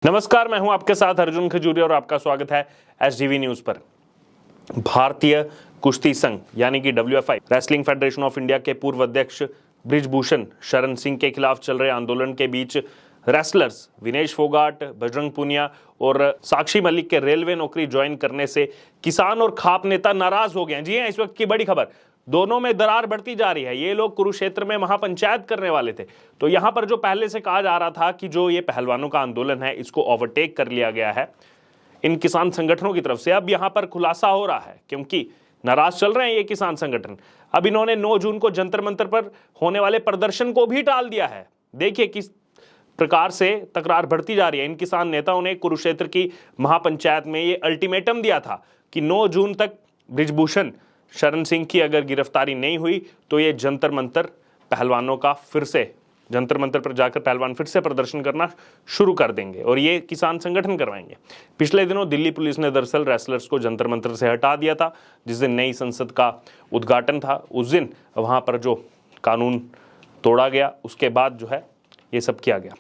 नमस्कार, मैं हूं आपके साथ अर्जुन खजूरिया और आपका स्वागत है एसडीवी न्यूज पर। भारतीय कुश्ती संघ यानी कि WFI wrestling federation of India के पूर्व अध्यक्ष बृजभूषण शरण सिंह के खिलाफ चल रहे आंदोलन के बीच रेसलर्स विनेश फोगाट, बजरंग पुनिया और साक्षी मलिक के रेलवे नौकरी ज्वाइन करने से किसान और खाप नेता नाराज हो गए हैं। जी हां, इस वक्त की बड़ी खबर, दोनों में दरार बढ़ती जा रही है। ये लोग कुरुक्षेत्र में महापंचायत करने वाले थे, तो यहां पर जो पहले से कहा जा रहा था कि जो ये पहलवानों का आंदोलन है इसको ओवरटेक कर लिया गया है इन किसान संगठनों की तरफ से, अब यहां पर खुलासा हो रहा है क्योंकि नाराज चल रहे हैं ये किसान संगठन। अब इन्होंने 9 जून को जंतर मंतर पर होने वाले प्रदर्शन को भी टाल दिया है। देखिए किस प्रकार से तकरार बढ़ती जा रही है। इन किसान नेताओं ने कुरुक्षेत्र की महापंचायत में ये अल्टीमेटम दिया था कि 9 जून तक बृजभूषण शरण सिंह की अगर गिरफ्तारी नहीं हुई तो ये जंतर मंतर पहलवानों का फिर से जंतर मंतर पर जाकर पहलवान फिर से प्रदर्शन करना शुरू कर देंगे और ये किसान संगठन करवाएंगे। पिछले दिनों दिल्ली पुलिस ने दरअसल रेसलर्स को जंतर मंतर से हटा दिया था। जिस दिन नई संसद का उद्घाटन था उस दिन वहां पर जो कानून तोड़ा गया उसके बाद जो है ये सब किया गया।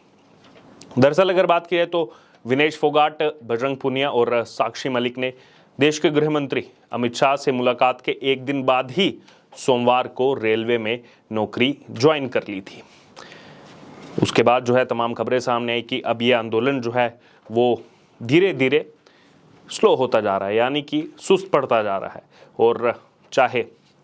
दरअसल अगर बात की जाए तो विनेश फोगाट, बजरंग पुनिया और साक्षी मलिक ने देश के गृह मंत्री अमित शाह से मुलाकात के एक दिन बाद ही सोमवार को रेलवे में नौकरी ज्वाइन कर ली थी। उसके बाद जो है तमाम खबरें सामने आई कि अब ये आंदोलन जो है वो धीरे धीरे स्लो होता जा रहा है, यानी कि सुस्त पड़ता जा रहा है। और चाहे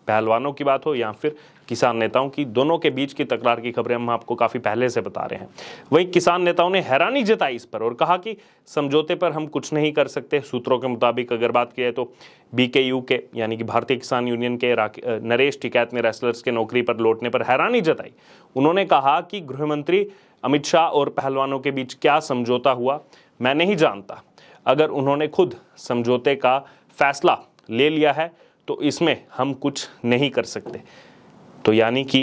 पहलवानों की बात हो या फिर किसान नेताओं की, दोनों के बीच की तकरार की खबरें हम आपको काफ़ी पहले से बता रहे हैं। वहीं किसान नेताओं ने हैरानी जताई इस पर और कहा कि समझौते पर हम कुछ नहीं कर सकते। सूत्रों के मुताबिक अगर बात की जाए तो BKU के यानी कि भारतीय किसान यूनियन के नरेश टिकैत ने रेसलर्स के नौकरी पर लौटने पर हैरानी जताई। उन्होंने कहा कि गृह मंत्री अमित शाह और पहलवानों के बीच क्या समझौता हुआ मैं नहीं जानता। अगर उन्होंने खुद समझौते का फैसला ले लिया है तो इसमें हम कुछ नहीं कर सकते। तो यानी कि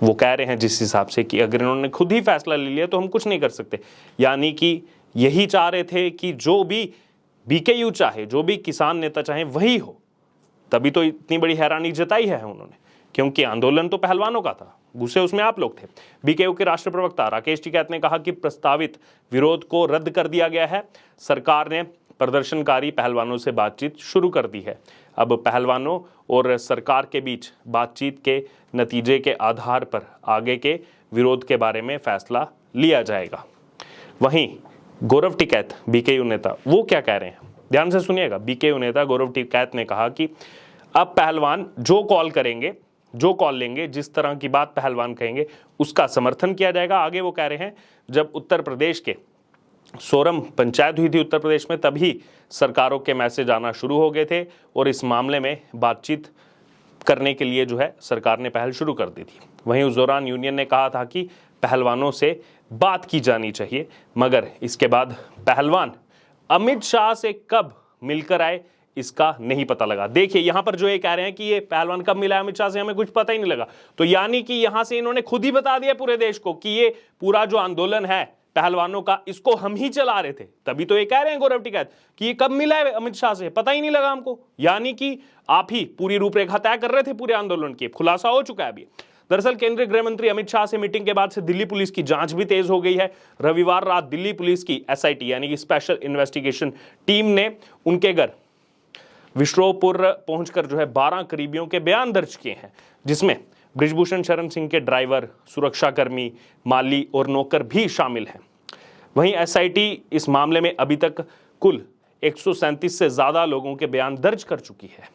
वो कह रहे हैं जिस हिसाब से कि अगर इन्होंने खुद ही फैसला ले लिया तो हम कुछ नहीं कर सकते, यानी कि यही चाह रहे थे कि जो भी BKU चाहे, जो भी किसान नेता चाहे वही हो। तभी तो इतनी बड़ी हैरानी जताई है उन्होंने, क्योंकि आंदोलन तो पहलवानों का था, गुस्से उसमें आप लोग थे। BKU के राष्ट्रीय प्रवक्ता राकेश टिकैत ने कहा कि प्रस्तावित विरोध को रद्द कर दिया गया है। सरकार ने प्रदर्शनकारी पहलवानों से बातचीत शुरू कर दी है। अब पहलवानों और सरकार के बीच बातचीत के नतीजे के आधार पर आगे के विरोध के बारे में फैसला लिया जाएगा। वहीं गौरव टिकैत BKU नेता वो क्या कह रहे हैं, ध्यान से सुनिएगा। BKU नेता गौरव टिकैत ने कहा कि अब पहलवान जो कॉल करेंगे, जो कॉल लेंगे, जिस तरह की बात पहलवान कहेंगे उसका समर्थन किया जाएगा। आगे वो कह रहे हैं जब उत्तर प्रदेश के सोरम पंचायत हुई थी उत्तर प्रदेश में, तभी सरकारों के मैसेज आना शुरू हो गए थे और इस मामले में बातचीत करने के लिए जो है सरकार ने पहल शुरू कर दी थी। वहीं उस दौरान यूनियन ने कहा था कि पहलवानों से बात की जानी चाहिए, मगर इसके बाद पहलवान अमित शाह से कब मिलकर आए इसका नहीं पता लगा। देखिए यहां पर जो ये कह रहे हैं कि ये पहलवान कब मिला अमित शाह से हमें कुछ पता ही नहीं लगा, तो यानी कि यहां से इन्होंने खुद ही बता दिया पूरे देश को कि ये पूरा जो आंदोलन है पहलवानों का इसको हम ही चला रहे थे। तभी तो ये कह रहे हैं गौरव टिकैत कि ये कब मिला है अमित शाह से, पता ही नहीं लगा हमको, यानी कि आप ही पूरी रूपरेखा तय कर रहे थे पूरे आंदोलन की। खुलासा हो चुका है अभी। दरअसल केंद्रीय गृह मंत्री अमित शाह से मीटिंग के बाद से दिल्ली पुलिस की जांच भी तेज हो गई है। रविवार रात दिल्ली पुलिस की SIT यानी कि स्पेशल इन्वेस्टिगेशन टीम ने उनके घर विश्रोपुर पहुंचकर जो है 12 करीबियों के बयान दर्ज किए हैं, जिसमें बृजभूषण शरण सिंह के ड्राइवर, सुरक्षाकर्मी, माली और नौकर भी शामिल हैं। वहीं SIT इस मामले में अभी तक कुल 137 से ज्यादा लोगों के बयान दर्ज कर चुकी है।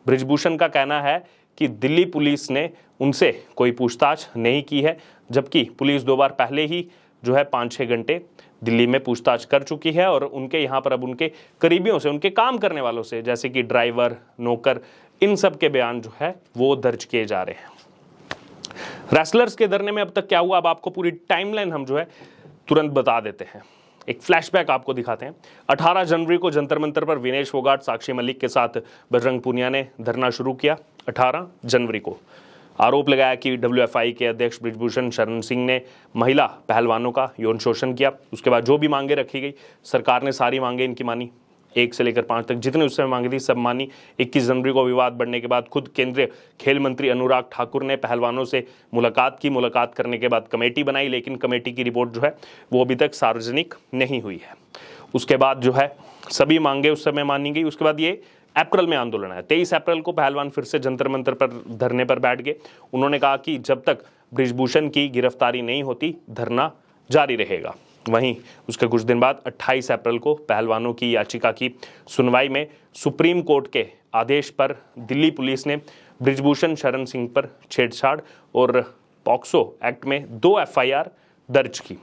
बृजभूषण का कहना है कि दिल्ली पुलिस ने उनसे कोई पूछताछ नहीं की है, जबकि पुलिस 2 बार पहले ही जो है 5-6 घंटे दिल्ली में पूछताछ कर चुकी है और उनके यहाँ पर अब उनके करीबियों से, उनके काम करने वालों से, जैसे कि ड्राइवर, नौकर, इन सब के बयान जो है वो दर्ज किए जा रहे हैं। रेसलर्स के धरने में अब तक क्या हुआ, अब आपको पूरी टाइमलाइन हम जो है तुरंत बता देते हैं। एक फ्लैशबैक आपको दिखाते हैं। 18 जनवरी को जंतर मंतर पर विनेश फोगाट, साक्षी मलिक के साथ बजरंग पुनिया ने धरना शुरू किया। 18 जनवरी को आरोप लगाया कि WFI के अध्यक्ष बृजभूषण शरण सिंह ने महिला पहलवानों का यौन शोषण किया। उसके बाद जो भी मांगे रखी गई, सरकार ने सारी मांगे इनकी मानी। 1 से लेकर 5 तक जितने उस समय मांगी थी सब मानी। 21 जनवरी को विवाद बढ़ने के बाद खुद केंद्रीय खेल मंत्री अनुराग ठाकुर ने पहलवानों से मुलाकात की। मुलाकात करने के बाद कमेटी बनाई, लेकिन कमेटी की रिपोर्ट जो है वो अभी तक सार्वजनिक नहीं हुई है। उसके बाद जो है सभी मांगे उस समय मानी गई। उसके बाद ये अप्रैल में आंदोलन है। 23 अप्रैल को पहलवान फिर से जंतर मंतर पर धरने पर बैठ गए। उन्होंने कहा कि जब तक बृजभूषण की गिरफ्तारी नहीं होती धरना जारी रहेगा। वहीं उसके कुछ दिन बाद 28 अप्रैल को पहलवानों की याचिका की सुनवाई में सुप्रीम कोर्ट के आदेश पर दिल्ली पुलिस ने बृजभूषण शरण सिंह पर छेड़छाड़ और पॉक्सो एक्ट में 2 FIR दर्ज की।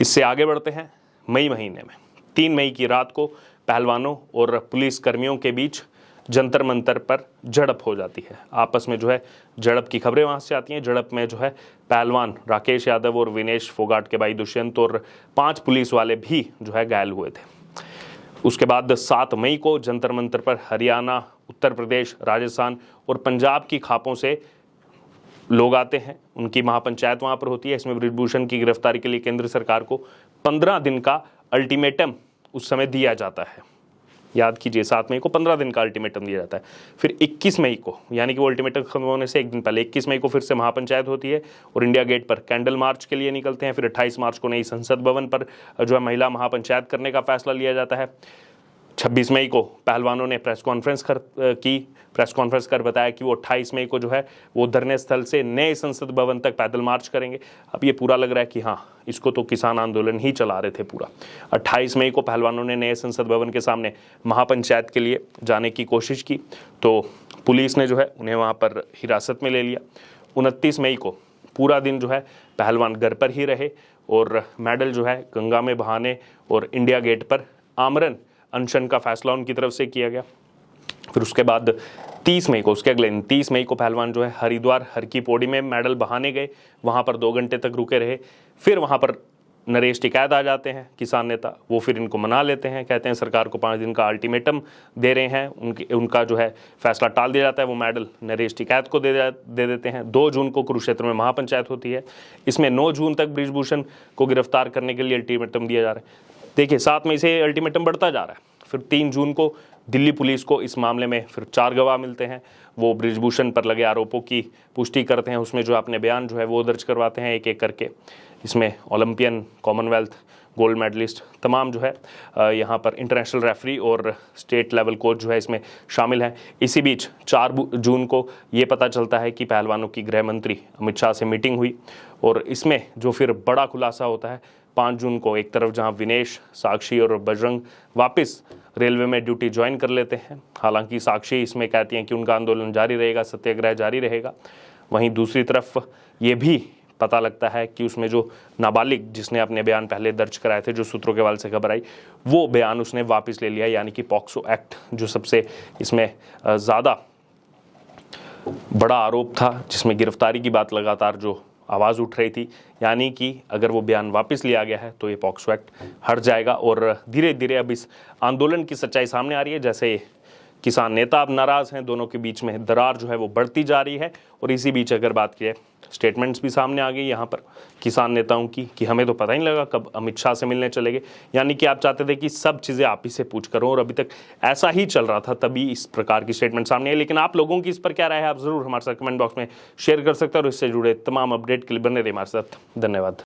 इससे आगे बढ़ते हैं मई महीने में। 3 मई की रात को पहलवानों और पुलिस कर्मियों के बीच जंतर मंतर पर झड़प हो जाती है। आपस में जो है झड़प की खबरें वहां से आती हैं। झड़प में जो है पहलवान राकेश यादव और विनेश फोगाट के भाई दुष्यंत और 5 पुलिस वाले भी जो है घायल हुए थे। उसके बाद 7 मई को जंतर मंतर पर हरियाणा, उत्तर प्रदेश, राजस्थान और पंजाब की खापों से लोग आते हैं। उनकी महापंचायत वहां पर होती है। इसमें बृजभूषण की गिरफ्तारी के लिए केंद्र सरकार को 15 दिन का अल्टीमेटम उस समय दिया जाता है। याद कीजिए, 7 मई को 15 दिन का अल्टीमेटम दिया जाता है। फिर 21 मई को, यानी कि वो अल्टीमेटम खत्म होने से एक दिन पहले 21 मई को फिर से महापंचायत होती है और इंडिया गेट पर कैंडल मार्च के लिए निकलते हैं। फिर 28 मार्च को नई संसद भवन पर जो है महिला महापंचायत करने का फैसला लिया जाता है। 26 मई को पहलवानों ने प्रेस कॉन्फ्रेंस कर बताया कि वो 28 मई को जो है वो धरने स्थल से नए संसद भवन तक पैदल मार्च करेंगे। अब ये पूरा लग रहा है कि हाँ, इसको तो किसान आंदोलन ही चला रहे थे पूरा। 28 मई को पहलवानों ने नए संसद भवन के सामने महापंचायत के लिए जाने की कोशिश की तो पुलिस ने जो है उन्हें वहाँ पर हिरासत में ले लिया। 29 मई को पूरा दिन जो है पहलवान घर पर ही रहे और मेडल जो है गंगा में बहाने और इंडिया गेट पर आमरण अनशन का फैसला उनकी तरफ से किया गया। फिर उसके बाद 30 मई को, उसके अगले दिन 30 मई को पहलवान जो है हरिद्वार हर की पौड़ी में मेडल बहाने गए। वहाँ पर 2 घंटे तक रुके रहे। फिर वहाँ पर नरेश टिकैत आ जाते हैं, किसान नेता। वो फिर इनको मना लेते हैं, कहते हैं सरकार को 5 दिन का अल्टीमेटम दे रहे हैं। उनका जो है फैसला टाल दिया जाता है। वो मेडल नरेश टिकैत को दे देते हैं। 2 जून को कुरुक्षेत्र में महापंचायत होती है। इसमें 9 जून तक बृजभूषण को गिरफ्तार करने के लिए अल्टीमेटम दिया जा रहा है। देखिए, 7 मई से अल्टीमेटम बढ़ता जा रहा है। फिर 3 जून को दिल्ली पुलिस को इस मामले में फिर 4 गवाह मिलते हैं। वो बृजभूषण पर लगे आरोपों की पुष्टि करते हैं। उसमें जो अपने बयान जो है वो दर्ज करवाते हैं एक एक करके। इसमें ओलंपियन, कॉमनवेल्थ गोल्ड मेडलिस्ट, तमाम जो है यहाँ पर इंटरनेशनल रेफरी और स्टेट लेवल कोच जो है इसमें शामिल हैं। इसी बीच 4 जून को ये पता चलता है कि पहलवानों की गृह मंत्री अमित शाह से मीटिंग हुई और इसमें जो फिर बड़ा खुलासा होता है 5 जून को, एक तरफ जहां विनेश, साक्षी और बजरंग वापस रेलवे में ड्यूटी ज्वाइन कर लेते हैं। हालांकि साक्षी इसमें कहती हैं कि उनका आंदोलन जारी रहेगा, सत्याग्रह जारी रहेगा। वहीं दूसरी तरफ ये भी पता लगता है कि उसमें जो नाबालिग जिसने अपने बयान पहले दर्ज कराए थे, जो सूत्रों के हवाले से खबर आई, वो बयान उसने वापस ले लिया। यानी कि पॉक्सो एक्ट जो सबसे इसमें ज़्यादा बड़ा आरोप था, जिसमें गिरफ्तारी की बात लगातार जो आवाज़ उठ रही थी, यानी कि अगर वो बयान वापस लिया गया है तो ये पॉक्सो एक्ट हट जाएगा। और धीरे धीरे अब इस आंदोलन की सच्चाई सामने आ रही है। जैसे किसान नेता अब नाराज़ हैं, दोनों के बीच में दरार जो है वो बढ़ती जा रही है। और इसी बीच अगर बात की स्टेटमेंट्स भी सामने आ गई यहाँ पर किसान नेताओं की कि हमें तो पता ही नहीं लगा कब अमित शाह से मिलने चले गए। यानी कि आप चाहते थे कि सब चीज़ें आप ही से पूछ करो और अभी तक ऐसा ही चल रहा था, तभी इस प्रकार की स्टेटमेंट सामने आई। लेकिन आप लोगों की इस पर क्या राय है, आप ज़रूर हमारे साथ कमेंट बॉक्स में शेयर कर सकते हैं और इससे जुड़े तमाम अपडेट के लिए बने रहे हमारे साथ। धन्यवाद।